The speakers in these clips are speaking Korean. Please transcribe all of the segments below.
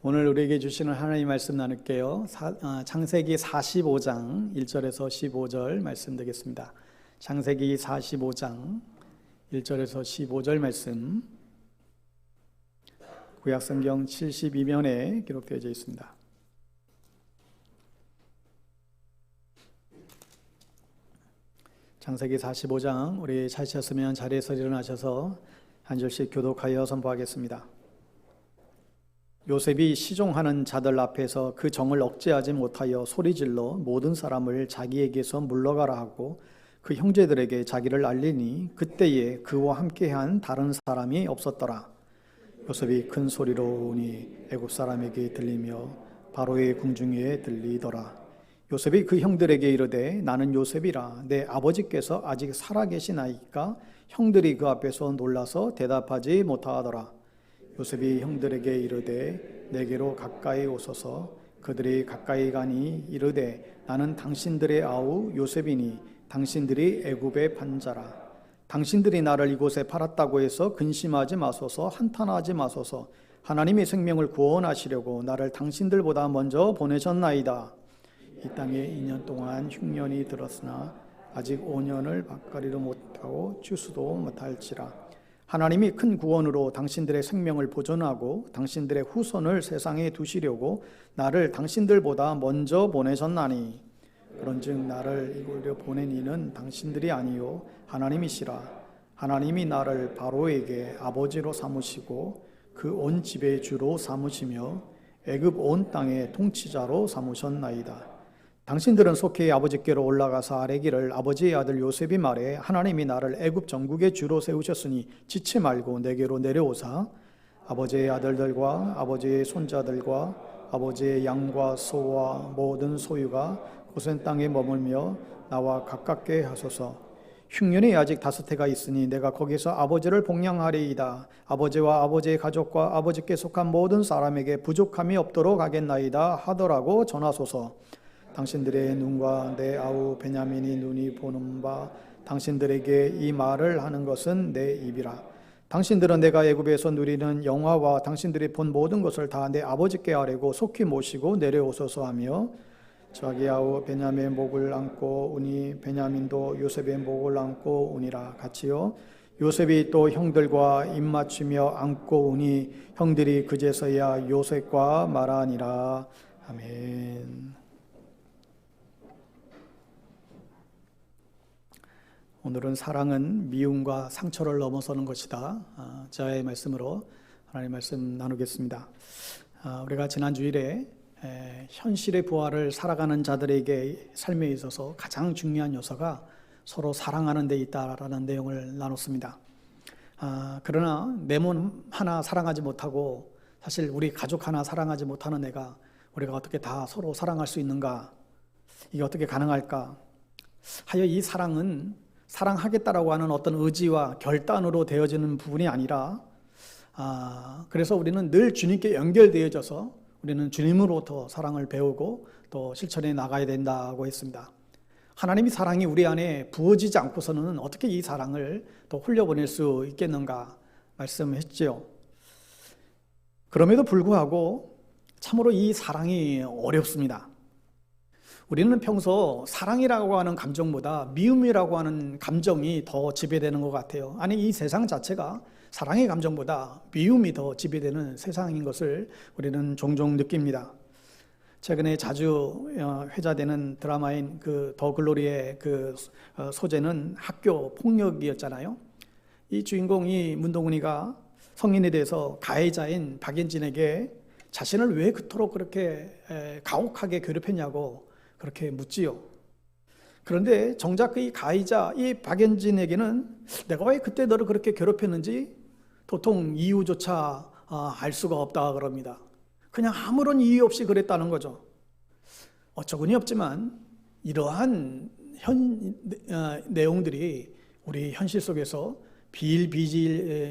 오늘 우리에게 주시는 하나님 말씀 나눌게요. 창세기 45장 1절에서 15절 말씀 되겠습니다. 창세기 45장 1절에서 15절 말씀, 구약성경 72면에 기록되어 있습니다. 창세기 45장, 우리 찾으셨으면 자리에서 일어나셔서 한 절씩 교독하여 선포하겠습니다. 요셉이 시종하는 자들 앞에서 그 정을 억제하지 못하여 소리질러 모든 사람을 자기에게서 물러가라 하고 그 형제들에게 자기를 알리니 그때에 그와 함께한 다른 사람이 없었더라. 요셉이 큰 소리로 우니 애굽 사람에게 들리며 바로의 궁중에 들리더라. 요셉이 그 형들에게 이르되 나는 요셉이라. 내 아버지께서 아직 살아계시나이까? 형들이 그 앞에서 놀라서 대답하지 못하더라. 요셉이 형들에게 이르되 내게로 가까이 오소서. 그들이 가까이 가니 이르되 나는 당신들의 아우 요셉이니 당신들이 애굽의 판자라. 당신들이 나를 이곳에 팔았다고 해서 근심하지 마소서. 한탄하지 마소서. 하나님의 생명을 구원하시려고 나를 당신들보다 먼저 보내셨나이다. 이 땅에 2년 동안 흉년이 들었으나 아직 5년을 밭가리로 못하고 추수도 못할지라. 하나님이 큰 구원으로 당신들의 생명을 보존하고 당신들의 후손을 세상에 두시려고 나를 당신들보다 먼저 보내셨나니 그런즉 나를 이곳에 보낸 이는 당신들이 아니요 하나님이시라. 하나님이 나를 바로에게 아버지로 삼으시고 그 온 집의 주로 삼으시며 애굽 온 땅의 통치자로 삼으셨나이다. 당신들은 속히 아버지께로 올라가서 아뢰기를 아버지의 아들 요셉이 말해 하나님이 나를 애굽 전국의 주로 세우셨으니 지치 말고 내게로 내려오사 아버지의 아들들과 아버지의 손자들과 아버지의 양과 소와 모든 소유가 고센 땅에 머물며 나와 가깝게 하소서. 흉년이 아직 5해가 있으니 내가 거기서 아버지를 복양하리이다. 아버지와 아버지의 가족과 아버지께 속한 모든 사람에게 부족함이 없도록 하겠나이다 하더라고 전하소서. 당신들의 눈과 내 아우 베냐민이 눈이 보는 바 당신들에게 이 말을 하는 것은 내 입이라. 당신들은 내가 애굽에서 누리는 영화와 당신들이 본 모든 것을 다 내 아버지께 아뢰고 속히 모시고 내려오소서 하며 자기 아우 베냐민의 목을 안고 우니 베냐민도 요셉의 목을 안고 우니라 같이요. 요셉이 또 형들과 입맞추며 안고 우니 형들이 그제서야 요셉과 말하니라. 아멘. 오늘은 사랑은 미움과 상처를 넘어서는 것이다. 저의 말씀으로 하나님의 말씀 나누겠습니다. 우리가 지난 주일에 현실의 부활을 살아가는 자들에게 삶에 있어서 가장 중요한 요소가 서로 사랑하는 데 있다라는 내용을 나눴습니다. 그러나 내 몸 하나 사랑하지 못하고 사실 우리 가족 하나 사랑하지 못하는 애가 우리가 어떻게 다 서로 사랑할 수 있는가? 이게 어떻게 가능할까? 하여 이 사랑은 사랑하겠다라고 하는 어떤 의지와 결단으로 되어지는 부분이 아니라 그래서 우리는 늘 주님께 연결되어져서 우리는 주님으로부터 사랑을 배우고 또 실천해 나가야 된다고 했습니다. 하나님이 사랑이 우리 안에 부어지지 않고서는 어떻게 이 사랑을 또 흘려보낼 수 있겠는가 말씀했죠. 그럼에도 불구하고 참으로 이 사랑이 어렵습니다. 우리는 평소 사랑이라고 하는 감정보다 미움이라고 하는 감정이 더 지배되는 것 같아요. 아니 이 세상 자체가 사랑의 감정보다 미움이 더 지배되는 세상인 것을 우리는 종종 느낍니다. 최근에 자주 회자되는 드라마인 그 더 글로리의 그 소재는 학교 폭력이었잖아요. 이 주인공이 문동은이가 성인이 돼서 가해자인 박연진에게 자신을 왜 그토록 그렇게 가혹하게 괴롭혔냐고 그렇게 묻지요. 그런데 정작 이 가해자 이 박연진에게는 내가 왜 그때 너를 그렇게 괴롭혔는지 도통 이유조차 알 수가 없다 그럽니다. 그냥 아무런 이유 없이 그랬다는 거죠. 어처구니 없지만 이러한 내용들이 우리 현실 속에서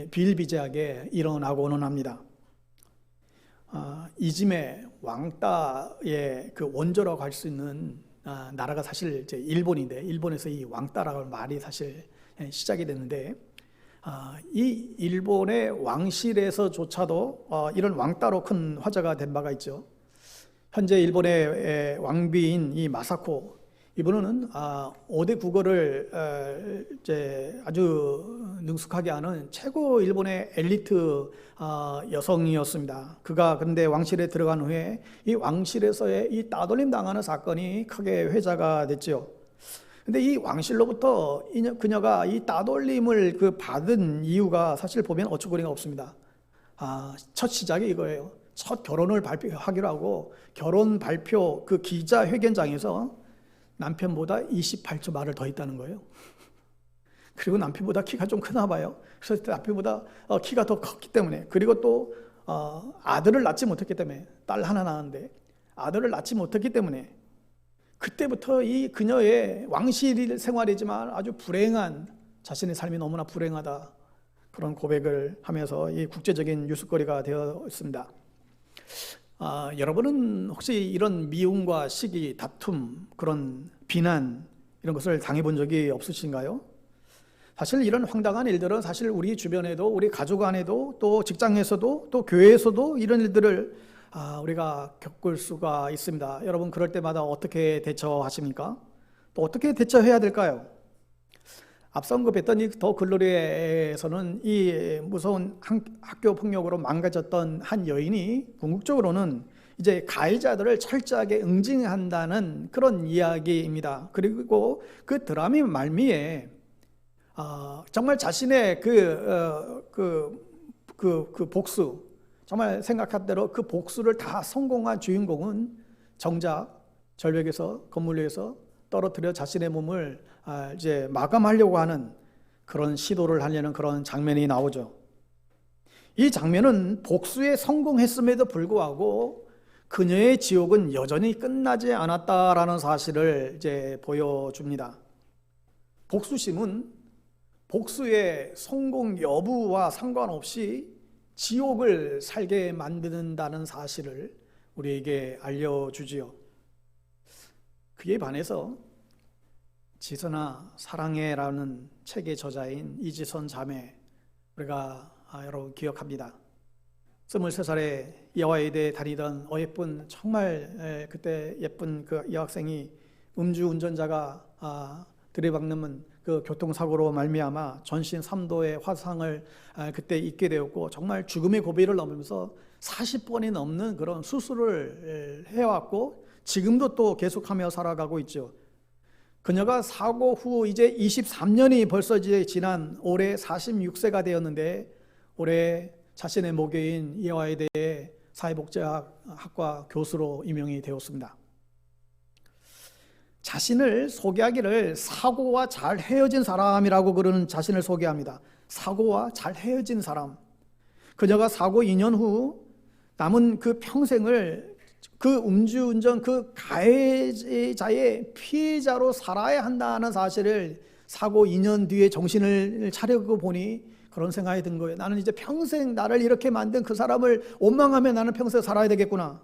비일비재하게 일어나고는 합니다. 이즘의 왕따의 그 원조라고 할 수 있는 나라가 사실 이제 일본인데 일본에서 이 왕따라고 하는 말이 사실 시작이 됐는데 이 일본의 왕실에서조차도 이런 왕따로 큰 화제가 된 바가 있죠. 현재 일본의 왕비인 이 마사코, 이분은 5대 국어를 이제 아주 능숙하게 하는 최고 일본의 엘리트 여성이었습니다. 그가 그런데 왕실에 들어간 후에 이 왕실에서의 이 따돌림 당하는 사건이 크게 회자가 됐죠. 근데 이 왕실로부터 그녀가 이 따돌림을 받은 이유가 사실 보면 어처구니가 없습니다. 첫 시작이 이거예요. 첫 결혼을 발표하기로 하고 결혼 발표 그 기자회견장에서 남편보다 28초 말을 더 했다는 거예요. 그리고 남편보다 키가 좀 크나 봐요. 그래서 남편보다 키가 더 컸기 때문에, 그리고 또 아들을 낳지 못했기 때문에, 딸 하나 낳았는데 아들을 낳지 못했기 때문에 그때부터 이 그녀의 왕실 생활이지만 아주 불행한, 자신의 삶이 너무나 불행하다, 그런 고백을 하면서 이 국제적인 뉴스거리가 되어 있습니다. 여러분은 혹시 이런 미움과 시기, 다툼, 그런 비난, 이런 것을 당해본 적이 없으신가요? 사실 이런 황당한 일들은 사실 우리 주변에도, 우리 가족 안에도, 또 직장에서도, 또 교회에서도 이런 일들을 우리가 겪을 수가 있습니다. 여러분, 그럴 때마다 어떻게 대처하십니까? 또 어떻게 대처해야 될까요? 앞서 언급했던 이 더 글로리에서는 이 무서운 학교 폭력으로 망가졌던 한 여인이 궁극적으로는 이제 가해자들을 철저하게 응징한다는 그런 이야기입니다. 그리고 그 드라마 말미에 정말 자신의 그 복수, 정말 생각한 대로 그 복수를 다 성공한 주인공은 정작 절벽에서, 건물 위에서 떨어뜨려 자신의 몸을 이제 마감하려고 하는 그런 시도를 하려는 그런 장면이 나오죠. 이 장면은 복수에 성공했음에도 불구하고 그녀의 지옥은 여전히 끝나지 않았다라는 사실을 이제 보여줍니다. 복수심은 복수의 성공 여부와 상관없이 지옥을 살게 만든다는 사실을 우리에게 알려주지요. 그에 반해서 지선아 사랑해라는 책의 저자인 이지선 자매, 우리가 여러분 기억합니다. 23살에 여화여대에 다니던 예쁜, 정말 그때 예쁜 그 여학생이 음주운전자가 들이박는 그 교통사고로 말미암아 전신 3도의 화상을 그때 입게 되었고, 정말 죽음의 고비를 넘으면서 40번이 넘는 그런 수술을 해왔고 지금도 또 계속하며 살아가고 있죠. 그녀가 사고 후 이제 23년이 벌써 이제 지난 올해 46세가 되었는데, 올해 자신의 모교인 이화여대의 사회복지학과 교수로 임명이 되었습니다. 자신을 소개하기를 사고와 잘 헤어진 사람이라고 그러는 자신을 소개합니다. 사고와 잘 헤어진 사람. 그녀가 사고 2년 후 남은 그 평생을 그 음주운전 그 가해자의 피해자로 살아야 한다는 사실을 사고 2년 뒤에 정신을 차리고 보니 그런 생각이 든 거예요. 나는 이제 평생 나를 이렇게 만든 그 사람을 원망하며 나는 평생 살아야 되겠구나.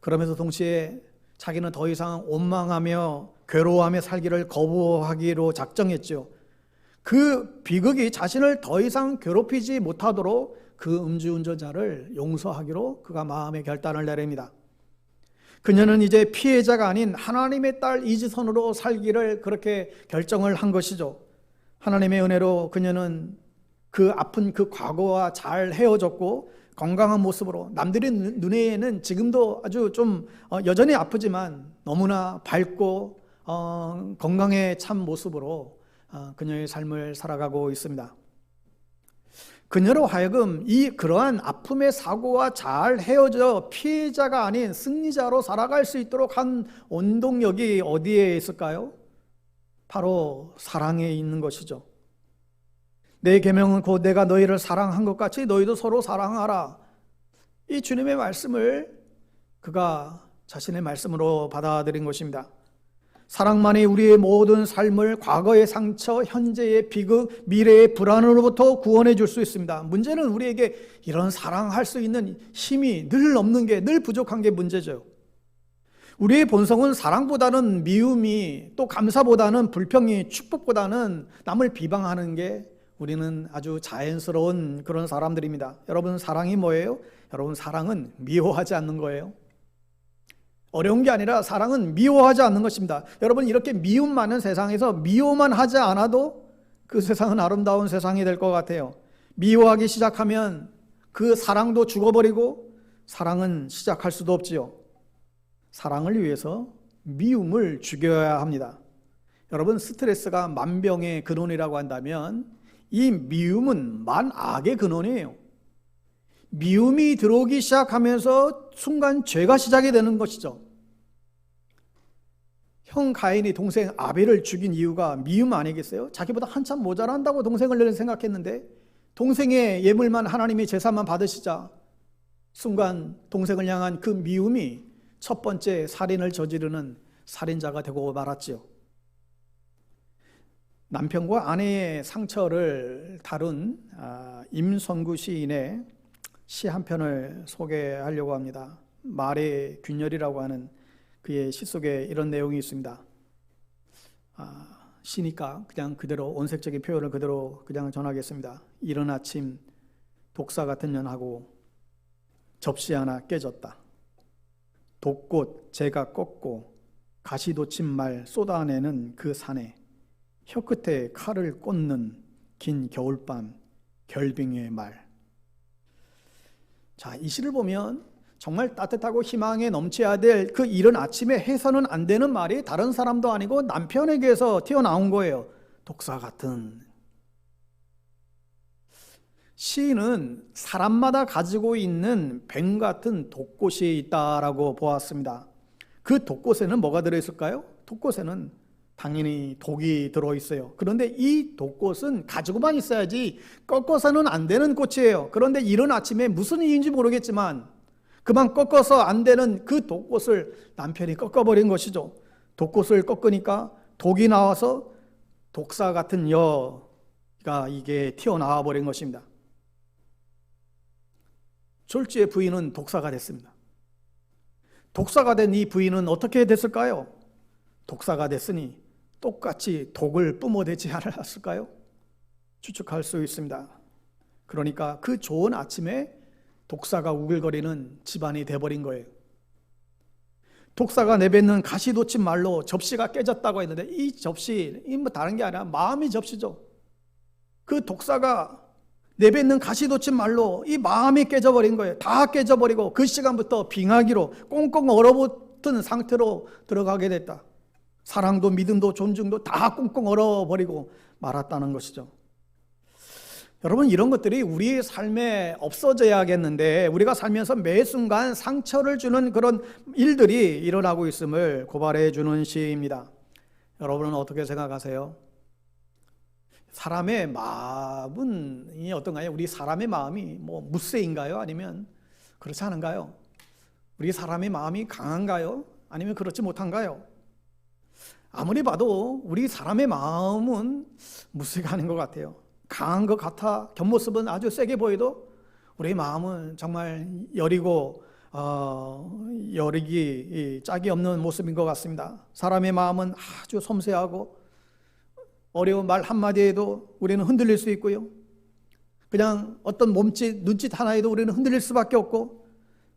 그러면서 동시에 자기는 더 이상 원망하며 괴로워하며 살기를 거부하기로 작정했죠. 그 비극이 자신을 더 이상 괴롭히지 못하도록 그 음주운전자를 용서하기로 그가 마음의 결단을 내립니다. 그녀는 이제 피해자가 아닌 하나님의 딸 이지선으로 살기를 그렇게 결정을 한 것이죠. 하나님의 은혜로 그녀는 그 아픈 그 과거와 잘 헤어졌고 건강한 모습으로, 남들의 눈에는 지금도 아주 좀 여전히 아프지만 너무나 밝고 건강에 찬 모습으로 그녀의 삶을 살아가고 있습니다. 그녀로 하여금 그러한 아픔의 사고와 잘 헤어져 피해자가 아닌 승리자로 살아갈 수 있도록 한 원동력이 어디에 있을까요? 바로 사랑에 있는 것이죠. 내 계명은 곧 내가 너희를 사랑한 것 같이 너희도 서로 사랑하라. 이 주님의 말씀을 그가 자신의 말씀으로 받아들인 것입니다. 사랑만이 우리의 모든 삶을 과거의 상처, 현재의 비극, 미래의 불안으로부터 구원해 줄 수 있습니다. 문제는 우리에게 이런 사랑할 수 있는 힘이 늘 없는 게, 늘 부족한 게 문제죠. 우리의 본성은 사랑보다는 미움이, 또 감사보다는 불평이, 축복보다는 남을 비방하는 게 우리는 아주 자연스러운 그런 사람들입니다. 여러분, 사랑이 뭐예요? 여러분, 사랑은 미워하지 않는 거예요. 어려운 게 아니라 사랑은 미워하지 않는 것입니다. 여러분, 이렇게 미움 많은 세상에서 미워만 하지 않아도 그 세상은 아름다운 세상이 될 것 같아요. 미워하기 시작하면 그 사랑도 죽어버리고 사랑은 시작할 수도 없지요. 사랑을 위해서 미움을 죽여야 합니다. 여러분, 스트레스가 만병의 근원이라고 한다면 이 미움은 만악의 근원이에요. 미움이 들어오기 시작하면서 순간 죄가 시작이 되는 것이죠. 형 가인이 동생 아벨을 죽인 이유가 미움 아니겠어요? 자기보다 한참 모자란다고 동생을 생각했는데 동생의 예물만, 하나님의 제사만 받으시자 순간 동생을 향한 그 미움이 첫 번째 살인을 저지르는 살인자가 되고 말았지요. 남편과 아내의 상처를 다룬 임선구 시인의 시 한 편을 소개하려고 합니다. 말의 균열이라고 하는 그의 시 속에 이런 내용이 있습니다. 시니까 그냥 그대로 온색적인 표현을 그대로 그냥 전하겠습니다. 이른 아침 독사 같은 년하고 접시 하나 깨졌다. 독꽃 제가 꺾고 가시돋친 말 쏟아내는 그 산에 혀끝에 칼을 꽂는 긴 겨울밤 결빙의 말. 자, 이 시를 보면 정말 따뜻하고 희망에 넘쳐야 될 그 이른 아침에 해서는 안 되는 말이 다른 사람도 아니고 남편에게서 튀어나온 거예요. 독사 같은. 시인은 사람마다 가지고 있는 뱀 같은 독꽃이 있다라고 보았습니다. 그 독꽃에는 뭐가 들어있을까요? 독꽃에는 당연히 독이 들어있어요. 그런데 이 독꽃은 가지고만 있어야지 꺾어서는 안 되는 꽃이에요. 그런데 이른 아침에 무슨 이유인지 모르겠지만 그만 꺾어서 안 되는 그 독꽃을 남편이 꺾어버린 것이죠. 독꽃을 꺾으니까 독이 나와서 독사 같은 여가 이게 튀어나와 버린 것입니다. 졸지의 부인은 독사가 됐습니다. 독사가 된 이 부인은 어떻게 됐을까요? 독사가 됐으니 똑같이 독을 뿜어대지 않았을까요? 추측할 수 있습니다. 그러니까 그 좋은 아침에 독사가 우글거리는 집안이 돼버린 거예요. 독사가 내뱉는 가시돋친 말로 접시가 깨졌다고 했는데 이 접시, 이 뭐 다른 게 아니라 마음이 접시죠. 그 독사가 내뱉는 가시돋친 말로 이 마음이 깨져버린 거예요. 다 깨져버리고 그 시간부터 빙하기로 꽁꽁 얼어붙은 상태로 들어가게 됐다. 사랑도 믿음도 존중도 다 꽁꽁 얼어버리고 말았다는 것이죠. 여러분, 이런 것들이 우리의 삶에 없어져야겠는데 우리가 살면서 매 순간 상처를 주는 그런 일들이 일어나고 있음을 고발해 주는 시입니다. 여러분은 어떻게 생각하세요? 사람의 마음은 어떤가요? 우리 사람의 마음이 무쇠인가요? 아니면 그렇지 않은가요? 우리 사람의 마음이 강한가요? 아니면 그렇지 못한가요? 아무리 봐도 우리 사람의 마음은 무쇠가 아닌 것 같아요. 강한 것 같아 겉모습은 아주 세게 보여도 우리 마음은 정말 여리고 여리기 짝이 없는 모습인 것 같습니다. 사람의 마음은 아주 섬세하고 어려운 말 한마디에도 우리는 흔들릴 수 있고요. 그냥 어떤 몸짓, 눈짓 하나에도 우리는 흔들릴 수밖에 없고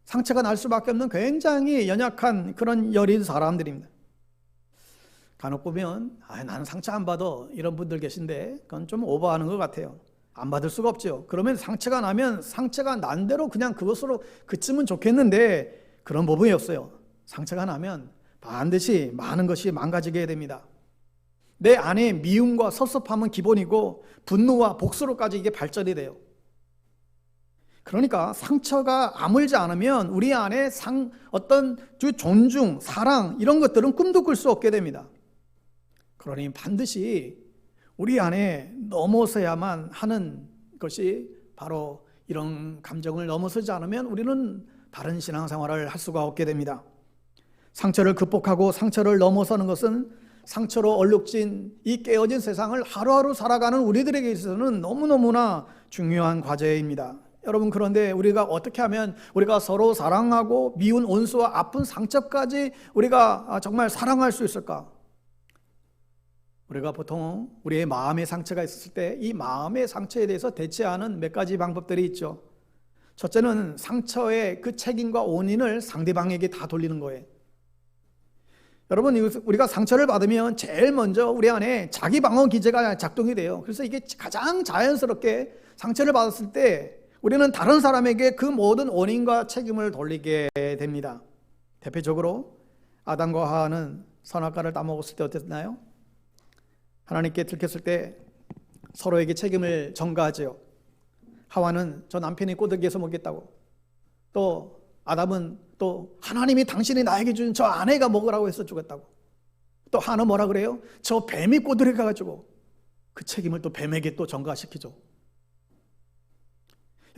상처가 날 수밖에 없는 굉장히 연약한 그런 여린 사람들입니다. 간혹 보면 나는 상처 안 받아 이런 분들 계신데 그건 좀 오버하는 것 같아요. 안 받을 수가 없죠. 그러면 상처가 나면 상처가 난 대로 그냥 그것으로 그치면 좋겠는데 그런 법이 없어요. 상처가 나면 반드시 많은 것이 망가지게 됩니다. 내 안에 미움과 섭섭함은 기본이고 분노와 복수로까지 이게 발전이 돼요. 그러니까 상처가 아물지 않으면 우리 안에 어떤 존중, 사랑 이런 것들은 꿈도 꿀 수 없게 됩니다. 그러니 반드시 우리 안에 넘어서야만 하는 것이 바로 이런 감정을 넘어서지 않으면 우리는 바른 신앙생활을 할 수가 없게 됩니다. 상처를 극복하고 상처를 넘어서는 것은 상처로 얼룩진 이 깨어진 세상을 하루하루 살아가는 우리들에게 있어서는 너무너무나 중요한 과제입니다. 여러분, 그런데 우리가 어떻게 하면 우리가 서로 사랑하고 미운 원수와 아픈 상처까지 우리가 정말 사랑할 수 있을까? 우리가 보통 우리의 마음의 상처가 있었을 때 이 마음의 상처에 대해서 대처하는 몇 가지 방법들이 있죠. 첫째는 상처의 그 책임과 원인을 상대방에게 다 돌리는 거예요. 여러분, 우리가 상처를 받으면 제일 먼저 우리 안에 자기 방어 기제가 작동이 돼요. 그래서 이게 가장 자연스럽게 상처를 받았을 때 우리는 다른 사람에게 그 모든 원인과 책임을 돌리게 됩니다. 대표적으로 아담과 하와는 선악과를 따먹었을 때 어땠나요? 하나님께 들켰을 때 서로에게 책임을 전가하죠. 하와는 저 남편이 꼬들기에서 먹겠다고, 또 아담은 또 하나님이 당신이 나에게 준 저 아내가 먹으라고 해서 주겠다고, 또 하나는 뭐라 그래요? 저 뱀이 꼬들겨 가지고 그 책임을 또 뱀에게 또 전가시키죠.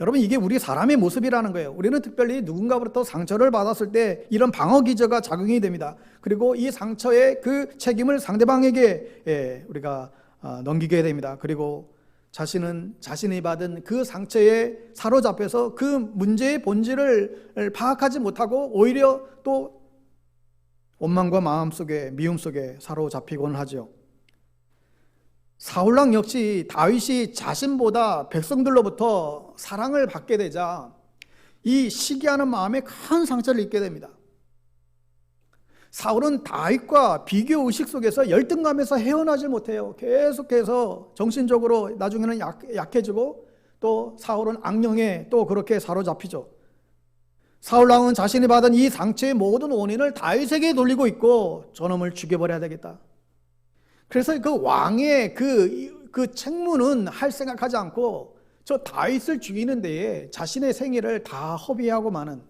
여러분, 이게 우리 사람의 모습이라는 거예요. 우리는 특별히 누군가로부터 상처를 받았을 때 이런 방어 기제가 작용이 됩니다. 그리고 이 상처의 그 책임을 상대방에게 우리가 넘기게 됩니다. 그리고 자신이 받은 그 상처에 사로잡혀서 그 문제의 본질을 파악하지 못하고 오히려 또 원망과 마음속에 미움 속에 사로잡히곤 하죠. 사울왕 역시 다윗이 자신보다 백성들로부터 사랑을 받게 되자 이 시기하는 마음에 큰 상처를 입게 됩니다. 사울은 다윗과 비교 의식 속에서 열등감에서 헤어나질 못해요. 계속해서 정신적으로 나중에는 약해지고, 또 사울은 악령에 또 그렇게 사로잡히죠. 사울왕은 자신이 받은 이 상처의 모든 원인을 다윗에게 돌리고 있고, 저놈을 죽여버려야 되겠다. 그래서 그 왕의 그 책무는 할 생각하지 않고 저 다윗을 죽이는 데에 자신의 생애를 다 허비하고 마는,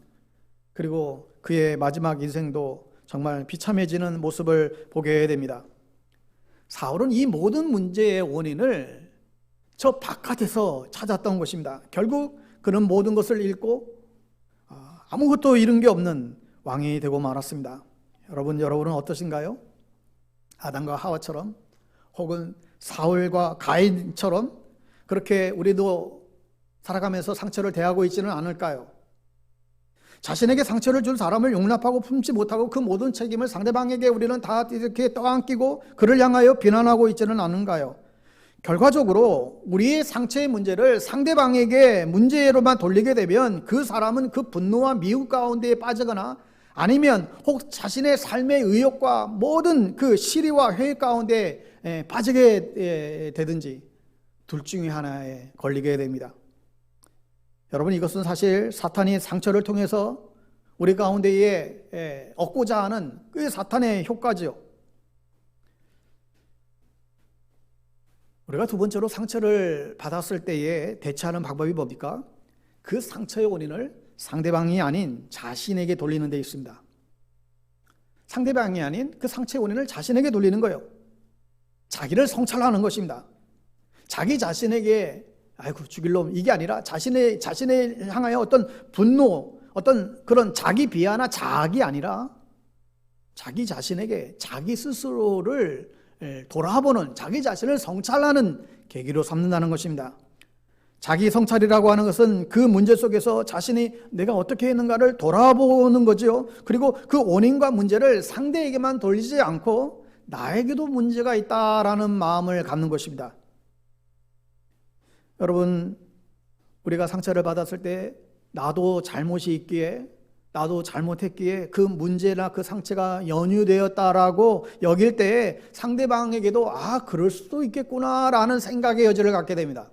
그리고 그의 마지막 인생도 정말 비참해지는 모습을 보게 됩니다. 사울은 이 모든 문제의 원인을 저 바깥에서 찾았던 것입니다. 결국 그는 모든 것을 잃고 아무것도 잃은 게 없는 왕이 되고 말았습니다. 여러분은 어떠신가요? 아담과 하와처럼, 혹은 사울과 가인처럼 그렇게 우리도 살아가면서 상처를 대하고 있지는 않을까요? 자신에게 상처를 준 사람을 용납하고 품지 못하고 그 모든 책임을 상대방에게 우리는 다 이렇게 떠안기고 그를 향하여 비난하고 있지는 않은가요? 결과적으로 우리의 상처의 문제를 상대방에게 문제로만 돌리게 되면 그 사람은 그 분노와 미움 가운데에 빠지거나, 아니면 혹 자신의 삶의 의욕과 모든 그 시리와 회의 가운데 빠지게 되든지 둘 중에 하나에 걸리게 됩니다. 여러분, 이것은 사실 사탄이 상처를 통해서 우리 가운데에 얻고자 하는 그 사탄의 효과지요. 우리가 두 번째로 상처를 받았을 때에 대처하는 방법이 뭡니까? 그 상처의 원인을 상대방이 아닌 자신에게 돌리는 데 있습니다. 상대방이 아닌 그 상처의 원인을 자신에게 돌리는 거예요. 자기를 성찰하는 것입니다. 자기 자신에게 아이고 죽일 놈, 이게 아니라 자신을 향하여 어떤 분노, 어떤 그런 자기 비하나 자학이 아니라 자기 자신에게 자기 스스로를 돌아보는, 자기 자신을 성찰하는 계기로 삼는다는 것입니다. 자기 성찰이라고 하는 것은 그 문제 속에서 자신이 내가 어떻게 했는가를 돌아보는 거죠. 그리고 그 원인과 문제를 상대에게만 돌리지 않고 나에게도 문제가 있다라는 마음을 갖는 것입니다. 여러분, 우리가 상처를 받았을 때 나도 잘못이 있기에, 나도 잘못했기에 그 문제나 그 상처가 연유되었다라고 여길 때 상대방에게도 그럴 수도 있겠구나라는 생각의 여지를 갖게 됩니다.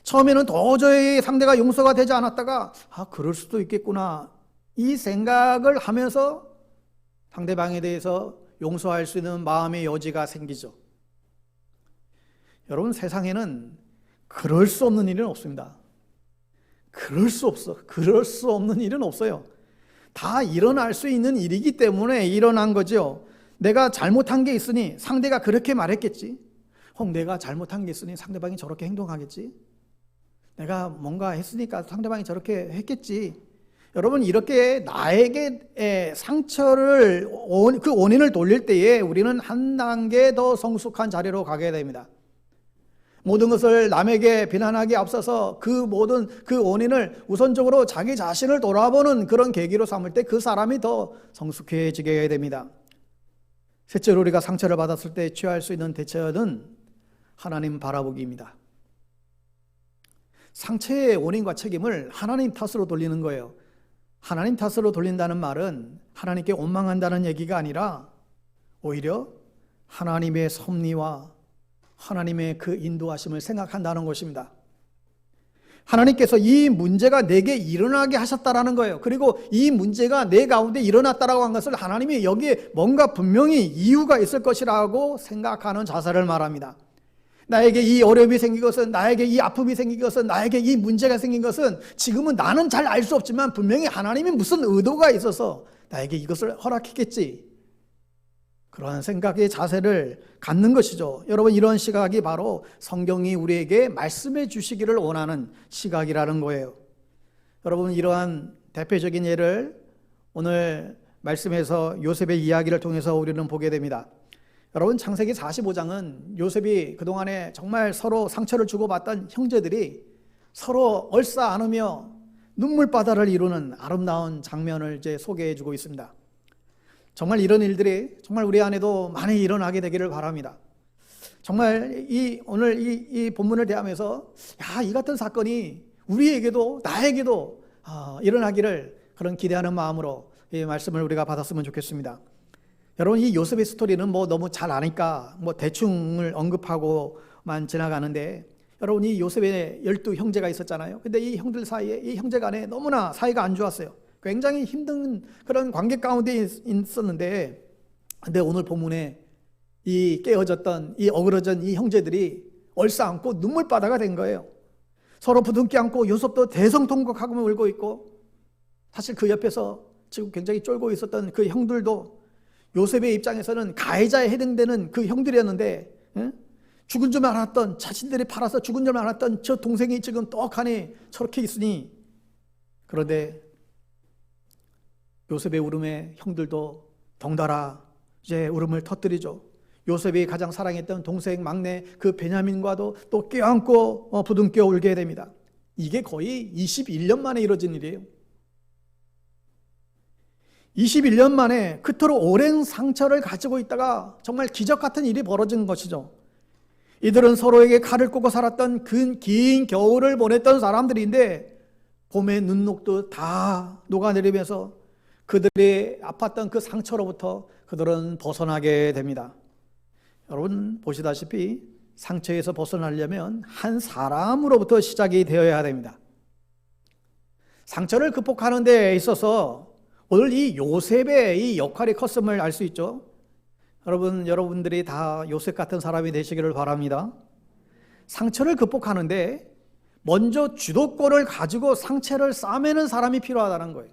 처음에는 도저히 상대가 용서가 되지 않았다가 그럴 수도 있겠구나, 이 생각을 하면서 상대방에 대해서 용서할 수 있는 마음의 여지가 생기죠. 여러분, 세상에는 그럴 수 없는 일은 없습니다. 그럴 수 없는 일은 없어요. 다 일어날 수 있는 일이기 때문에 일어난 거죠. 내가 잘못한 게 있으니 상대가 그렇게 말했겠지, 혹 내가 잘못한 게 있으니 상대방이 저렇게 행동하겠지, 내가 뭔가 했으니까 상대방이 저렇게 했겠지. 여러분, 이렇게 나에게 상처를, 그 원인을 돌릴 때에 우리는 한 단계 더 성숙한 자리로 가게 됩니다. 모든 것을 남에게 비난하기 앞서서 그 모든 그 원인을 우선적으로 자기 자신을 돌아보는 그런 계기로 삼을 때 그 사람이 더 성숙해지게 됩니다. 셋째로 우리가 상처를 받았을 때 취할 수 있는 대처는 하나님 바라보기입니다. 상처의 원인과 책임을 하나님 탓으로 돌리는 거예요. 하나님 탓으로 돌린다는 말은 하나님께 원망한다는 얘기가 아니라 오히려 하나님의 섭리와 하나님의 그 인도하심을 생각한다는 것입니다. 하나님께서 이 문제가 내게 일어나게 하셨다라는 거예요. 그리고 이 문제가 내 가운데 일어났다라고 한 것을 하나님이 여기에 뭔가 분명히 이유가 있을 것이라고 생각하는 자세를 말합니다. 나에게 이 어려움이 생긴 것은, 나에게 이 아픔이 생긴 것은, 나에게 이 문제가 생긴 것은 지금은 나는 잘 알 수 없지만 분명히 하나님이 무슨 의도가 있어서 나에게 이것을 허락했겠지. 그러한 생각의 자세를 갖는 것이죠. 여러분, 이런 시각이 바로 성경이 우리에게 말씀해 주시기를 원하는 시각이라는 거예요. 여러분, 이러한 대표적인 예를 오늘 말씀에서 요셉의 이야기를 통해서 우리는 보게 됩니다. 여러분, 창세기 45장은 요셉이 그동안에 정말 서로 상처를 주고받던 형제들이 서로 얼싸 안으며 눈물바다를 이루는 아름다운 장면을 이제 소개해 주고 있습니다. 정말 이런 일들이 정말 우리 안에도 많이 일어나게 되기를 바랍니다. 정말 오늘 이 본문을 대하면서 이 같은 사건이 우리에게도 나에게도 일어나기를 그런 기대하는 마음으로 이 말씀을 우리가 받았으면 좋겠습니다. 여러분, 이 요셉의 스토리는 너무 잘 아니까 대충을 언급하고만 지나가는데, 여러분, 이 요셉의 12 형제가 있었잖아요. 근데 이 형들 사이에, 이 형제 간에 너무나 사이가 안 좋았어요. 굉장히 힘든 그런 관계 가운데 있었는데, 근데 오늘 본문에 이 깨어졌던, 이 어그러진 이 형제들이 얼싸안고 눈물바다가 된 거예요. 서로 부둥켜 안고 요셉도 대성통곡하고 울고 있고, 사실 그 옆에서 지금 굉장히 쫄고 있었던 그 형들도 요셉의 입장에서는 가해자에 해당되는 그 형들이었는데, 죽은 줄 알았던, 자신들이 팔아서 죽은 줄 알았던 저 동생이 지금 떡하니 저렇게 있으니, 그런데 요셉의 울음에 형들도 덩달아 이제 울음을 터뜨리죠. 요셉이 가장 사랑했던 동생 막내 그 베냐민과도 또 껴안고 부둥켜 울게 됩니다. 이게 거의 21년 만에 이루어진 일이에요. 21년 만에 그토록 오랜 상처를 가지고 있다가 정말 기적 같은 일이 벌어진 것이죠. 이들은 서로에게 칼을 꽂고 살았던 그 긴 겨울을 보냈던 사람들인데, 봄의 눈녹도 다 녹아내리면서 그들이 아팠던 그 상처로부터 그들은 벗어나게 됩니다. 여러분, 보시다시피 상처에서 벗어나려면 한 사람으로부터 시작이 되어야 됩니다. 상처를 극복하는 데 있어서 오늘 이 요셉의 이 역할이 컸음을 알 수 있죠. 여러분들이 다 요셉 같은 사람이 되시기를 바랍니다. 상처를 극복하는데 먼저 주도권을 가지고 상처를 싸매는 사람이 필요하다는 거예요.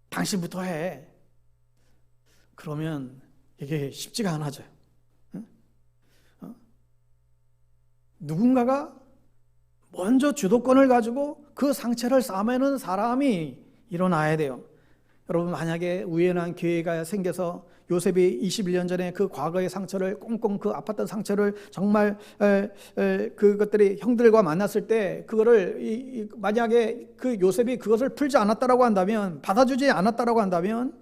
당신부터 해. 그러면 이게 쉽지가 않아져요. 누군가가 먼저 주도권을 가지고 그 상처를 싸매는 사람이 일어나야 돼요. 여러분, 만약에 우연한 기회가 생겨서 요셉이 21년 전에 그 과거의 상처를 꽁꽁 그 아팠던 상처를 정말 그것들이 형들과 만났을 때 그거를 만약에 그 요셉이 그것을 풀지 않았다라고 한다면, 받아주지 않았다라고 한다면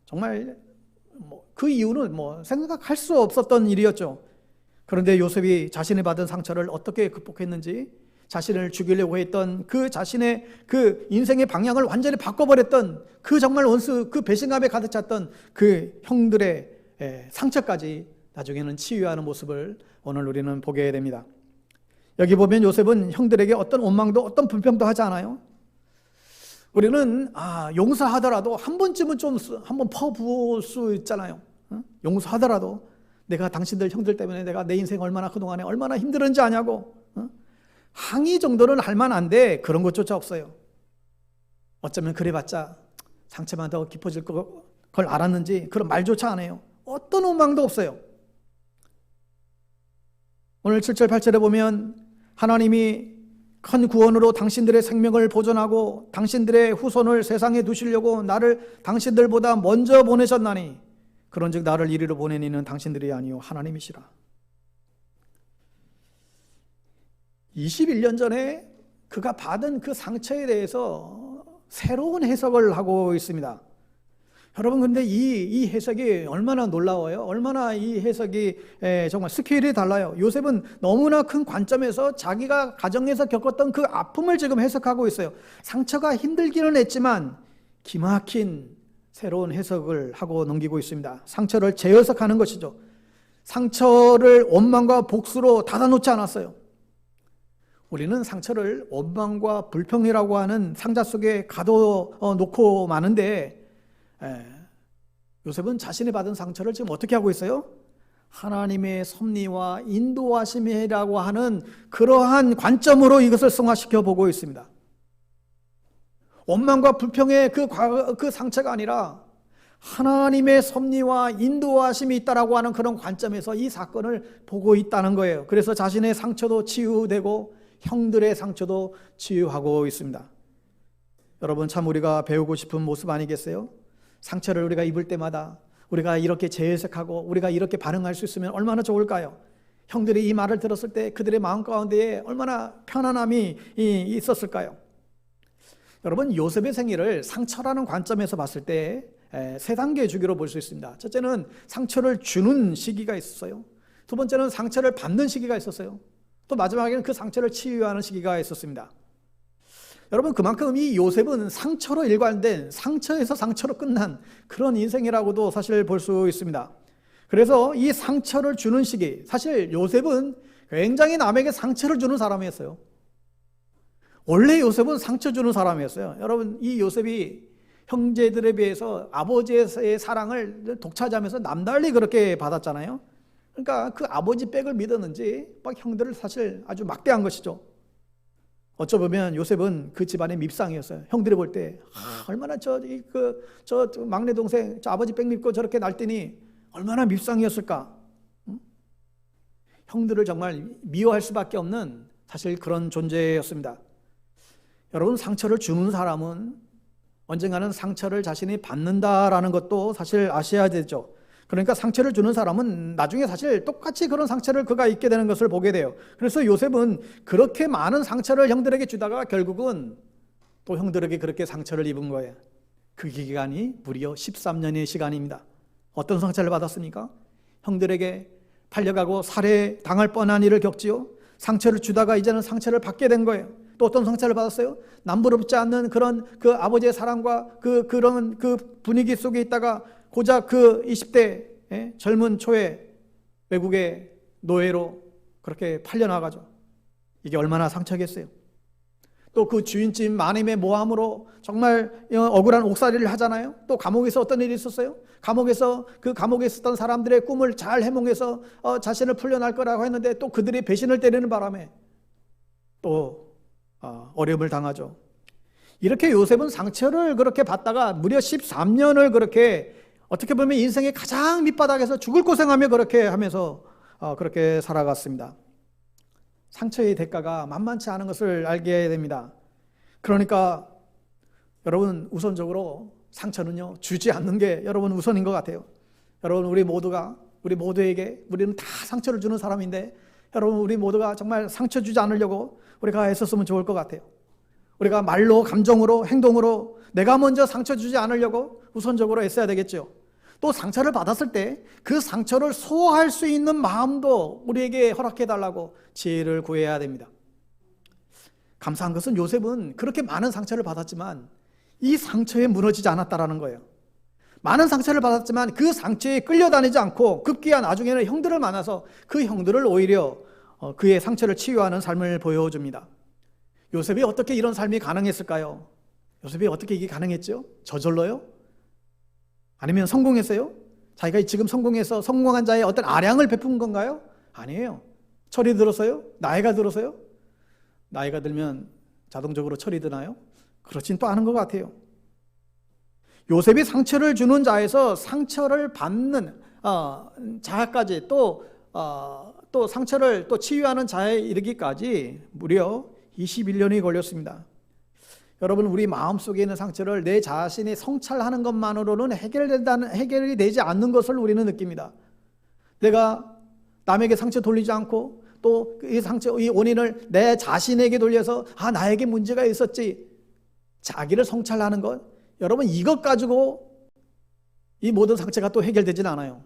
정말 그 이유는 생각할 수 없었던 일이었죠. 그런데 요셉이 자신이 받은 상처를 어떻게 극복했는지, 자신을 죽이려고 했던 그 자신의 그 인생의 방향을 완전히 바꿔버렸던 그 정말 원수, 그 배신감에 가득 찼던 그 형들의 상처까지 나중에는 치유하는 모습을 오늘 우리는 보게 됩니다. 여기 보면 요셉은 형들에게 어떤 원망도 어떤 불평도 하지 않아요. 우리는 용서하더라도 한 번쯤은 좀 한번 퍼부을 수 있잖아요. 용서하더라도 내가 당신들 형들 때문에 내가 내 인생 얼마나 그동안에 얼마나 힘들었는지 아냐고, 항의 정도는 할 만한데 그런 것조차 없어요. 어쩌면 그래봤자 상처만 더 깊어질 걸 알았는지 그런 말조차 안 해요. 어떤 원망도 없어요. 오늘 7절 8절에 보면 하나님이 큰 구원으로 당신들의 생명을 보존하고 당신들의 후손을 세상에 두시려고 나를 당신들보다 먼저 보내셨나니 그런즉 나를 이리로 보내니는 당신들이 아니요 하나님이시라. 21년 전에 그가 받은 그 상처에 대해서 새로운 해석을 하고 있습니다. 여러분, 근데 이 해석이 얼마나 놀라워요. 얼마나 이 해석이 정말 스케일이 달라요. 요셉은 너무나 큰 관점에서 자기가 가정에서 겪었던 그 아픔을 지금 해석하고 있어요. 상처가 힘들기는 했지만 기막힌 새로운 해석을 하고 넘기고 있습니다. 상처를 재해석하는 것이죠. 상처를 원망과 복수로 닫아놓지 않았어요. 우리는 상처를 원망과 불평이라고 하는 상자 속에 가둬놓고 마는데, 요셉은 자신이 받은 상처를 지금 어떻게 하고 있어요? 하나님의 섭리와 인도하심이라고 하는 그러한 관점으로 이것을 승화시켜 보고 있습니다. 원망과 불평의 그 상처가 아니라 하나님의 섭리와 인도하심이 있다라고 하는 그런 관점에서 이 사건을 보고 있다는 거예요. 그래서 자신의 상처도 치유되고 형들의 상처도 치유하고 있습니다. 여러분, 참 우리가 배우고 싶은 모습 아니겠어요? 상처를 우리가 입을 때마다 우리가 이렇게 재해석하고 우리가 이렇게 반응할 수 있으면 얼마나 좋을까요? 형들이 이 말을 들었을 때 그들의 마음 가운데에 얼마나 편안함이 있었을까요? 여러분, 요셉의 생애를 상처라는 관점에서 봤을 때 세 단계의 주기로 볼 수 있습니다. 첫째는 상처를 주는 시기가 있었어요. 두 번째는 상처를 받는 시기가 있었어요. 또 마지막에는 그 상처를 치유하는 시기가 있었습니다. 여러분, 그만큼 이 요셉은 상처로 일관된, 상처에서 상처로 끝난 그런 인생이라고도 사실 볼 수 있습니다. 그래서 이 상처를 주는 시기, 사실 요셉은 굉장히 남에게 상처를 주는 사람이었어요. 원래 요셉은 상처 주는 사람이었어요. 여러분, 이 요셉이 형제들에 비해서 아버지의 사랑을 독차지하면서 남달리 그렇게 받았잖아요. 그러니까 그 아버지 백을 믿었는지 막 형들을 사실 아주 막대한 것이죠. 어쩌보면 요셉은 그 집안의 밉상이었어요. 형들이 볼 때 얼마나 저 막내 동생 저 아버지 백 믿고 저렇게 날뛰니 얼마나 밉상이었을까. 형들을 정말 미워할 수밖에 없는 사실 그런 존재였습니다. 여러분, 상처를 주는 사람은 언젠가는 상처를 자신이 받는다라는 것도 사실 아셔야 되죠. 그러니까 상처를 주는 사람은 나중에 사실 똑같이 그런 상처를 그가 입게 되는 것을 보게 돼요. 그래서 요셉은 그렇게 많은 상처를 형들에게 주다가 결국은 또 형들에게 그렇게 상처를 입은 거예요. 그 기간이 무려 13년의 시간입니다. 어떤 상처를 받았습니까? 형들에게 팔려가고 살해당할 뻔한 일을 겪지요. 상처를 주다가 이제는 상처를 받게 된 거예요. 또 어떤 상처를 받았어요? 남부럽지 않는 그런 그 아버지의 사랑과 그런 그 분위기 속에 있다가 고작 그 20대 젊은 초에 외국의 노예로 그렇게 팔려나가죠. 이게 얼마나 상처겠어요. 또 그 주인집 마님의 모함으로 정말 억울한 옥살이를 하잖아요. 또 감옥에서 어떤 일이 있었어요? 감옥에서 그 감옥에 있었던 사람들의 꿈을 잘 해몽해서 자신을 풀려날 거라고 했는데 또 그들이 배신을 때리는 바람에 또 어려움을 당하죠. 이렇게 요셉은 상처를 그렇게 받다가 무려 13년을 그렇게 어떻게 보면 인생의 가장 밑바닥에서 죽을 고생하며 그렇게 하면서 그렇게 살아갔습니다. 상처의 대가가 만만치 않은 것을 알게 됩니다. 그러니까 여러분, 우선적으로 상처는요, 주지 않는 게 여러분 우선인 것 같아요. 여러분, 우리 모두에게 우리는 다 상처를 주는 사람인데 여러분, 우리 모두가 정말 상처 주지 않으려고 우리가 애썼으면 좋을 것 같아요. 우리가 말로, 감정으로, 행동으로 내가 먼저 상처 주지 않으려고 우선적으로 애써야 되겠죠. 또 상처를 받았을 때 그 상처를 소화할 수 있는 마음도 우리에게 허락해달라고 지혜를 구해야 됩니다. 감사한 것은 요셉은 그렇게 많은 상처를 받았지만 이 상처에 무너지지 않았다라는 거예요. 많은 상처를 받았지만 그 상처에 끌려다니지 않고 급기야 나중에는 형들을 만나서 그 형들을 오히려 그의 상처를 치유하는 삶을 보여줍니다. 요셉이 어떻게 이런 삶이 가능했을까요? 요셉이 어떻게 이게 가능했죠? 저절로요? 아니면 성공했어요? 자기가 지금 성공해서 성공한 자의 어떤 아량을 베푼 건가요? 아니에요. 철이 들어서요? 나이가 들어서요? 나이가 들면 자동적으로 철이 드나요? 그렇진 또 않은 것 같아요. 요셉이 상처를 주는 자에서 상처를 받는 자까지 또 상처를 또 치유하는 자에 이르기까지 무려 21년이 걸렸습니다. 여러분, 우리 마음속에 있는 상처를 내 자신이 성찰하는 것만으로는 해결이 되지 않는 것을 우리는 느낍니다. 내가 남에게 상처 돌리지 않고 또 이 상처, 이 원인을 내 자신에게 돌려서 나에게 문제가 있었지, 자기를 성찰하는 것, 여러분 이것 가지고 이 모든 상처가 또 해결되지는 않아요.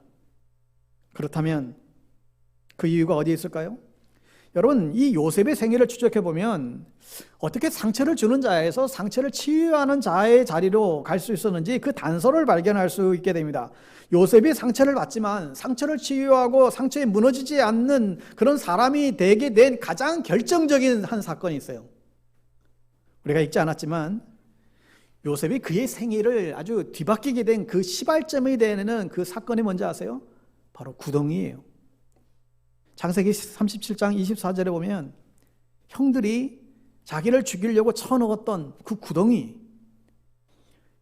그렇다면 그 이유가 어디에 있을까요? 여러분, 이 요셉의 생애를 추적해 보면 어떻게 상처를 주는 자에서 상처를 치유하는 자의 자리로 갈 수 있었는지 그 단서를 발견할 수 있게 됩니다. 요셉이 상처를 받지만 상처를 치유하고 상처에 무너지지 않는 그런 사람이 되게 된 가장 결정적인 한 사건이 있어요. 우리가 읽지 않았지만 요셉이 그의 생애를 아주 뒤바뀌게 된 그 시발점이 되는 그 사건이 뭔지 아세요? 바로 구덩이에요. 창세기 37장 24절에 보면 형들이 자기를 죽이려고 쳐넣었던 그 구덩이,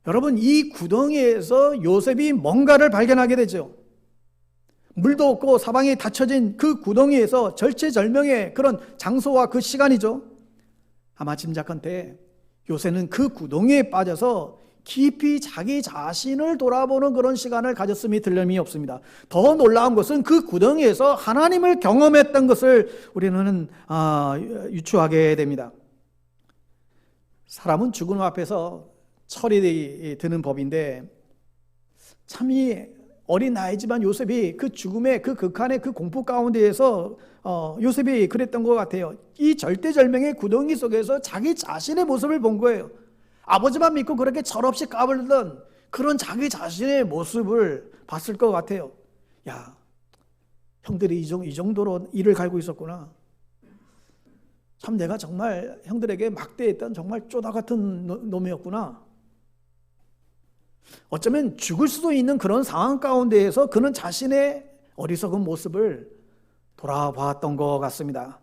여러분 이 구덩이에서 요셉이 뭔가를 발견하게 되죠. 물도 없고 사방이 닫혀진 그 구덩이에서 절체절명의 그런 장소와 그 시간이죠. 아마 짐작컨대 요셉은 그 구덩이에 빠져서 깊이 자기 자신을 돌아보는 그런 시간을 가졌음이 틀림이 없습니다. 더 놀라운 것은 그 구덩이에서 하나님을 경험했던 것을 우리는 유추하게 됩니다. 사람은 죽음 앞에서 철이 드는 법인데, 참 이 어린 나이지만 요셉이 그 죽음의 그 극한의 그 공포 가운데에서 요셉이 그랬던 것 같아요. 이 절대절명의 구덩이 속에서 자기 자신의 모습을 본 거예요. 아버지만 믿고 그렇게 철없이 까불던 그런 자기 자신의 모습을 봤을 것 같아요. 야, 형들이 이 정도로 이를 갈고 있었구나. 참 내가 정말 형들에게 막대했던 정말 쪼다 같은 놈이었구나. 어쩌면 죽을 수도 있는 그런 상황 가운데에서 그는 자신의 어리석은 모습을 돌아봤던 것 같습니다.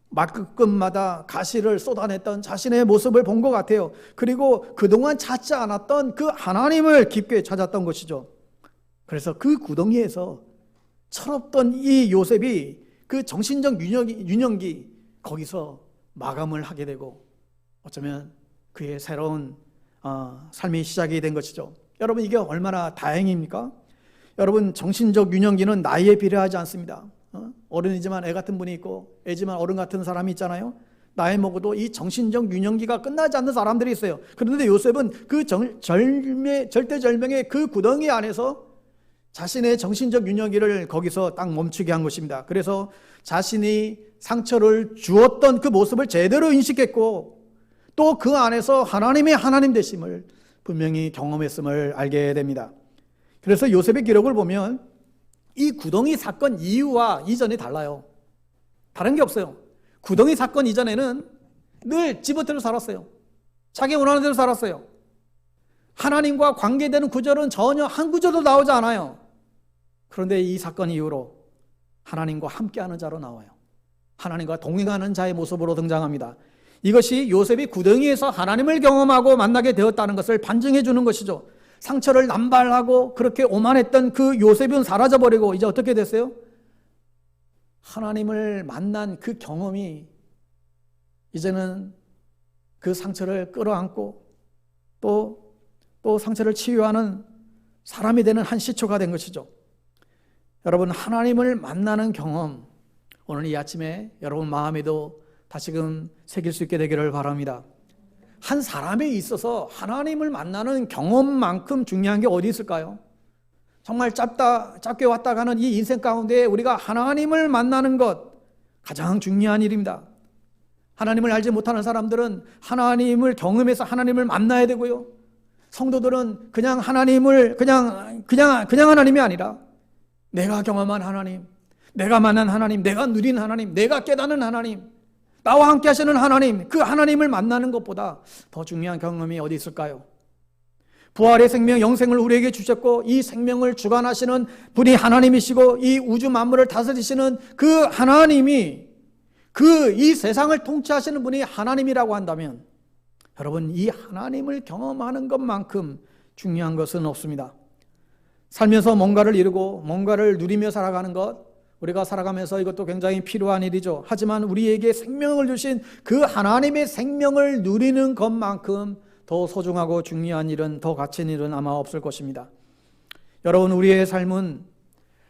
말끝마다 가시를 쏟아냈던 자신의 모습을 본 것 같아요. 그리고 그동안 찾지 않았던 그 하나님을 깊게 찾았던 것이죠. 그래서 그 구덩이에서 철없던 이 요셉이 그 정신적 유년기 거기서 마감을 하게 되고 어쩌면 그의 새로운 삶의 시작이 된 것이죠. 여러분 이게 얼마나 다행입니까? 여러분 정신적 유년기는 나이에 비례하지 않습니다. 어른이지만 애 같은 분이 있고 애지만 어른 같은 사람이 있잖아요. 나이 먹어도 이 정신적 유년기가 끝나지 않는 사람들이 있어요. 그런데 요셉은 그 절대절명의 그 구덩이 안에서 자신의 정신적 유년기를 거기서 딱 멈추게 한 것입니다. 그래서 자신이 상처를 주었던 그 모습을 제대로 인식했고 또 그 안에서 하나님의 하나님 되심을 분명히 경험했음을 알게 됩니다. 그래서 요셉의 기록을 보면 이 구덩이 사건 이후와 이전이 달라요. 다른 게 없어요. 구덩이 사건 이전에는 늘 지멋대로 살았어요. 자기 원하는 대로 살았어요. 하나님과 관계되는 구절은 전혀 한 구절도 나오지 않아요. 그런데 이 사건 이후로 하나님과 함께하는 자로 나와요. 하나님과 동행하는 자의 모습으로 등장합니다. 이것이 요셉이 구덩이에서 하나님을 경험하고 만나게 되었다는 것을 반증해 주는 것이죠. 상처를 남발하고 그렇게 오만했던 그 요셉은 사라져버리고 이제 어떻게 됐어요? 하나님을 만난 그 경험이 이제는 그 상처를 끌어안고 또 상처를 치유하는 사람이 되는 한 시초가 된 것이죠. 여러분 하나님을 만나는 경험, 오늘 이 아침에 여러분 마음에도 다시금 새길 수 있게 되기를 바랍니다. 한 사람에 있어서 하나님을 만나는 경험만큼 중요한 게 어디 있을까요? 정말 짧게 왔다 가는 이 인생 가운데 우리가 하나님을 만나는 것 가장 중요한 일입니다. 하나님을 알지 못하는 사람들은 하나님을 경험해서 하나님을 만나야 되고요. 성도들은 그냥 하나님을 그냥 하나님이 아니라 내가 경험한 하나님, 내가 만난 하나님, 내가 누린 하나님, 내가 깨닫는 하나님, 나와 함께 하시는 하나님, 그 하나님을 만나는 것보다 더 중요한 경험이 어디 있을까요? 부활의 생명, 영생을 우리에게 주셨고 이 생명을 주관하시는 분이 하나님이시고 이 우주 만물을 다스리시는 그 하나님이 이 세상을 통치하시는 분이 하나님이라고 한다면 여러분 이 하나님을 경험하는 것만큼 중요한 것은 없습니다. 살면서 뭔가를 이루고 뭔가를 누리며 살아가는 것, 우리가 살아가면서 이것도 굉장히 필요한 일이죠. 하지만 우리에게 생명을 주신 그 하나님의 생명을 누리는 것만큼 더 소중하고 중요한 일은, 더 갇힌 일은 아마 없을 것입니다. 여러분 우리의 삶은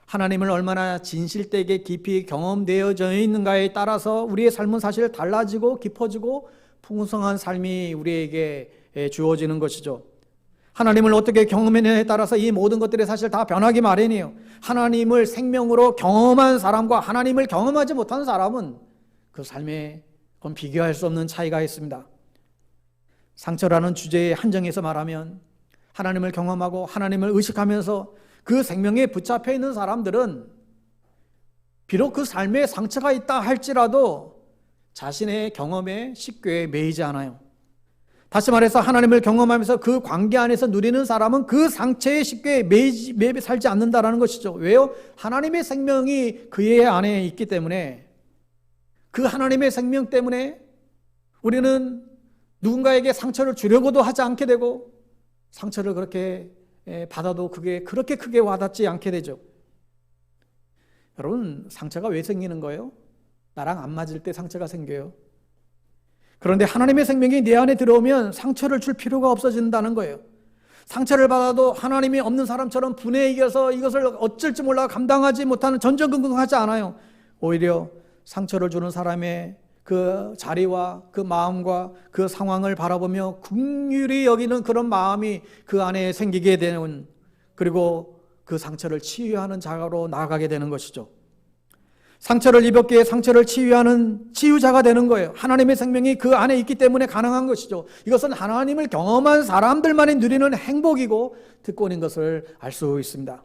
하나님을 얼마나 진실되게 깊이 경험되어져 있는가에 따라서 우리의 삶은 사실 달라지고 깊어지고 풍성한 삶이 우리에게 주어지는 것이죠. 하나님을 어떻게 경험했느냐에 따라서 이 모든 것들이 사실 다 변하기 마련이에요. 하나님을 생명으로 경험한 사람과 하나님을 경험하지 못한 사람은 그 삶에 그건 비교할 수 없는 차이가 있습니다. 상처라는 주제에 한정해서 말하면 하나님을 경험하고 하나님을 의식하면서 그 생명에 붙잡혀 있는 사람들은 비록 그 삶에 상처가 있다 할지라도 자신의 경험에 쉽게 매이지 않아요. 다시 말해서 하나님을 경험하면서 그 관계 안에서 누리는 사람은 그 상처에 쉽게 살지 않는다는 것이죠. 왜요? 하나님의 생명이 그의 안에 있기 때문에, 그 하나님의 생명 때문에 우리는 누군가에게 상처를 주려고도 하지 않게 되고, 상처를 그렇게 받아도 그게 그렇게 크게 와닿지 않게 되죠. 여러분, 상처가 왜 생기는 거예요? 나랑 안 맞을 때 상처가 생겨요. 그런데 하나님의 생명이 내 안에 들어오면 상처를 줄 필요가 없어진다는 거예요. 상처를 받아도 하나님이 없는 사람처럼 분에 이겨서 이것을 어쩔 줄 몰라 감당하지 못하는 전전긍긍하지 않아요. 오히려 상처를 주는 사람의 그 자리와 그 마음과 그 상황을 바라보며 긍휼히 여기는 그런 마음이 그 안에 생기게 되는, 그리고 그 상처를 치유하는 자가로 나아가게 되는 것이죠. 상처를 입었기에 상처를 치유하는 치유자가 되는 거예요. 하나님의 생명이 그 안에 있기 때문에 가능한 것이죠. 이것은 하나님을 경험한 사람들만이 누리는 행복이고 특권인 것을 알 수 있습니다.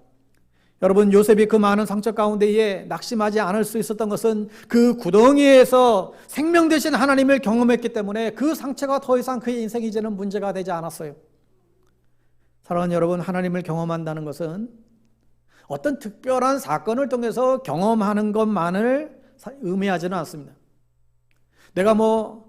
여러분, 요셉이 그 많은 상처 가운데에 낙심하지 않을 수 있었던 것은 그 구덩이에서 생명 되신 하나님을 경험했기 때문에 그 상처가 더 이상 그의 인생이 이제는 문제가 되지 않았어요. 사랑하는 여러분, 하나님을 경험한다는 것은 어떤 특별한 사건을 통해서 경험하는 것만을 의미하지는 않습니다. 내가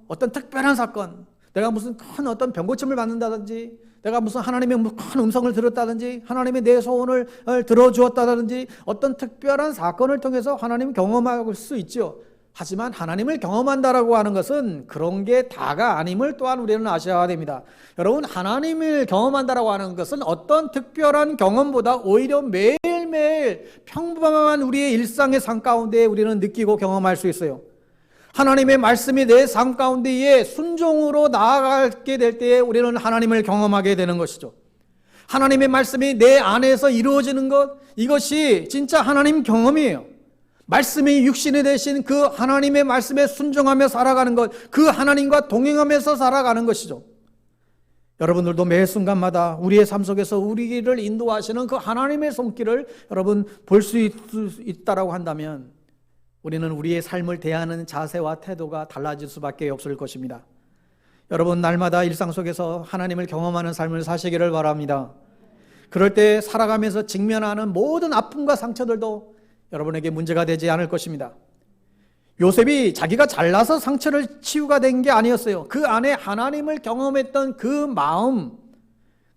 어떤 특별한 사건, 내가 무슨 큰 어떤 병고침을 받는다든지, 내가 무슨 하나님의 큰 음성을 들었다든지, 하나님의 내 소원을 들어주었다든지, 어떤 특별한 사건을 통해서 하나님을 경험할 수 있죠. 하지만 하나님을 경험한다라고 하는 것은 그런 게 다가 아님을 또한 우리는 아셔야 됩니다. 여러분, 하나님을 경험한다라고 하는 것은 어떤 특별한 경험보다 오히려 매일매일 평범한 우리의 일상의 삶 가운데 우리는 느끼고 경험할 수 있어요. 하나님의 말씀이 내 삶 가운데에 순종으로 나아가게 될 때에 우리는 하나님을 경험하게 되는 것이죠. 하나님의 말씀이 내 안에서 이루어지는 것, 이것이 진짜 하나님 경험이에요. 말씀이 육신이 되신 그 하나님의 말씀에 순종하며 살아가는 것, 그 하나님과 동행하면서 살아가는 것이죠. 여러분들도 매 순간마다 우리의 삶 속에서 우리를 인도하시는 그 하나님의 손길을 여러분 볼 수 있다라고 한다면 우리는 우리의 삶을 대하는 자세와 태도가 달라질 수밖에 없을 것입니다. 여러분, 날마다 일상 속에서 하나님을 경험하는 삶을 사시기를 바랍니다. 그럴 때 살아가면서 직면하는 모든 아픔과 상처들도 여러분에게 문제가 되지 않을 것입니다. 요셉이 자기가 잘나서 상처를 치유가 된 게 아니었어요. 그 안에 하나님을 경험했던 그 마음,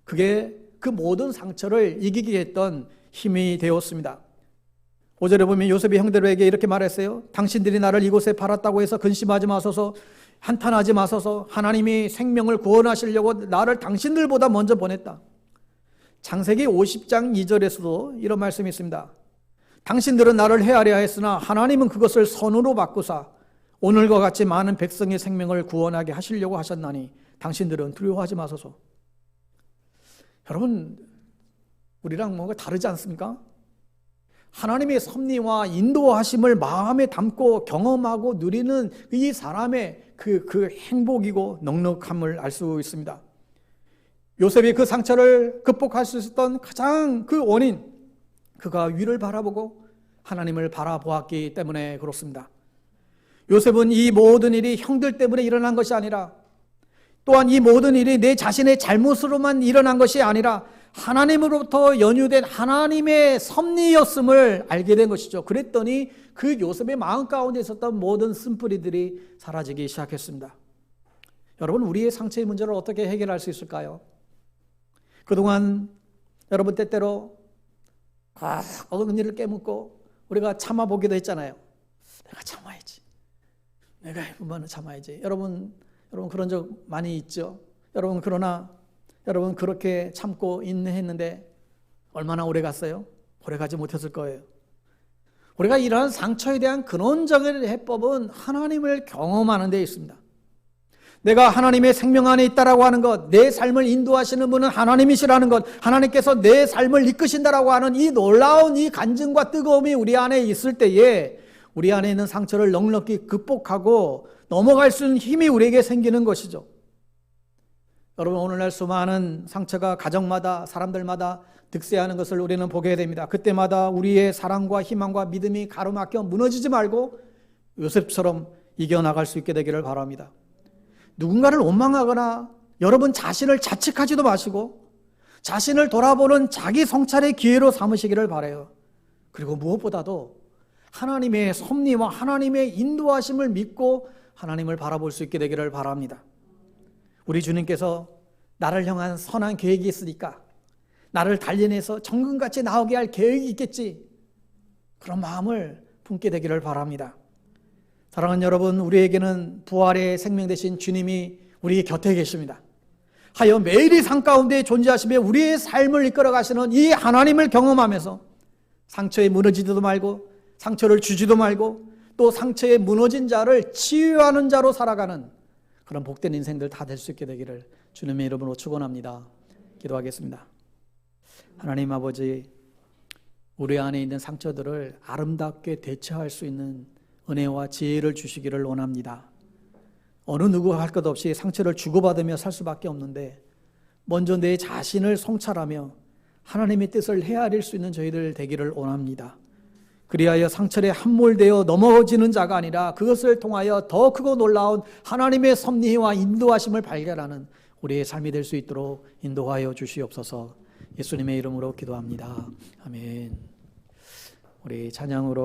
그게 그 모든 상처를 이기게 했던 힘이 되었습니다. 5절에 보면 요셉이 형들에게 이렇게 말했어요. 당신들이 나를 이곳에 팔았다고 해서 근심하지 마소서, 한탄하지 마소서. 하나님이 생명을 구원하시려고 나를 당신들보다 먼저 보냈다. 창세기 50장 2절에서도 이런 말씀이 있습니다. 당신들은 나를 해하려 했으나 하나님은 그것을 선으로 바꾸사 오늘과 같이 많은 백성의 생명을 구원하게 하시려고 하셨나니 당신들은 두려워하지 마소서. 여러분, 우리랑 뭔가 다르지 않습니까? 하나님의 섭리와 인도하심을 마음에 담고 경험하고 누리는 이 사람의 그 행복이고 넉넉함을 알 수 있습니다. 요셉이 그 상처를 극복할 수 있었던 가장 그 원인, 그가 위를 바라보고 하나님을 바라보았기 때문에 그렇습니다. 요셉은 이 모든 일이 형들 때문에 일어난 것이 아니라, 또한 이 모든 일이 내 자신의 잘못으로만 일어난 것이 아니라 하나님으로부터 연유된 하나님의 섭리였음을 알게 된 것이죠. 그랬더니 그 요셉의 마음 가운데 있었던 모든 쓴뿌리들이 사라지기 시작했습니다. 여러분, 우리의 상처의 문제를 어떻게 해결할 수 있을까요? 그동안 여러분 때때로 어떤 일을 깨묻고 우리가 참아보기도 했잖아요. 내가 참아야지. 내가 이번에 참아야지. 여러분 그런 적 많이 있죠. 여러분, 그러나 여러분 그렇게 참고 인내했는데 얼마나 오래 갔어요? 오래 가지 못했을 거예요. 우리가 이러한 상처에 대한 근원적인 해법은 하나님을 경험하는 데 있습니다. 내가 하나님의 생명 안에 있다라고 하는 것, 내 삶을 인도하시는 분은 하나님이시라는 것, 하나님께서 내 삶을 이끄신다라고 하는 이 놀라운 이 간증과 뜨거움이 우리 안에 있을 때에 우리 안에 있는 상처를 넉넉히 극복하고 넘어갈 수 있는 힘이 우리에게 생기는 것이죠. 여러분, 오늘날 수많은 상처가 가정마다 사람들마다 득세하는 것을 우리는 보게 됩니다. 그때마다 우리의 사랑과 희망과 믿음이 가로막혀 무너지지 말고 요셉처럼 이겨나갈 수 있게 되기를 바랍니다. 누군가를 원망하거나 여러분 자신을 자책하지도 마시고 자신을 돌아보는 자기 성찰의 기회로 삼으시기를 바라요. 그리고 무엇보다도 하나님의 섭리와 하나님의 인도하심을 믿고 하나님을 바라볼 수 있게 되기를 바랍니다. 우리 주님께서 나를 향한 선한 계획이 있으니까 나를 단련해서 정금같이 나오게 할 계획이 있겠지, 그런 마음을 품게 되기를 바랍니다. 사랑하는 여러분, 우리에게는 부활의 생명 되신 주님이 우리 곁에 계십니다. 하여 매일이 삶 가운데 존재하시며 우리의 삶을 이끌어 가시는 이 하나님을 경험하면서 상처에 무너지지도 말고 상처를 주지도 말고 또 상처에 무너진 자를 치유하는 자로 살아가는 그런 복된 인생들 다 될 수 있게 되기를 주님의 이름으로 축원합니다. 기도하겠습니다. 하나님 아버지, 우리 안에 있는 상처들을 아름답게 대처할 수 있는 은혜와 지혜를 주시기를 원합니다. 어느 누구 할 것 없이 상처를 주고받으며 살 수밖에 없는데 먼저 내 자신을 성찰하며 하나님의 뜻을 헤아릴 수 있는 저희들 되기를 원합니다. 그리하여 상처에 함몰되어 넘어지는 자가 아니라 그것을 통하여 더 크고 놀라운 하나님의 섭리와 인도하심을 발견하는 우리의 삶이 될 수 있도록 인도하여 주시옵소서. 예수님의 이름으로 기도합니다. 아멘. 우리 찬양으로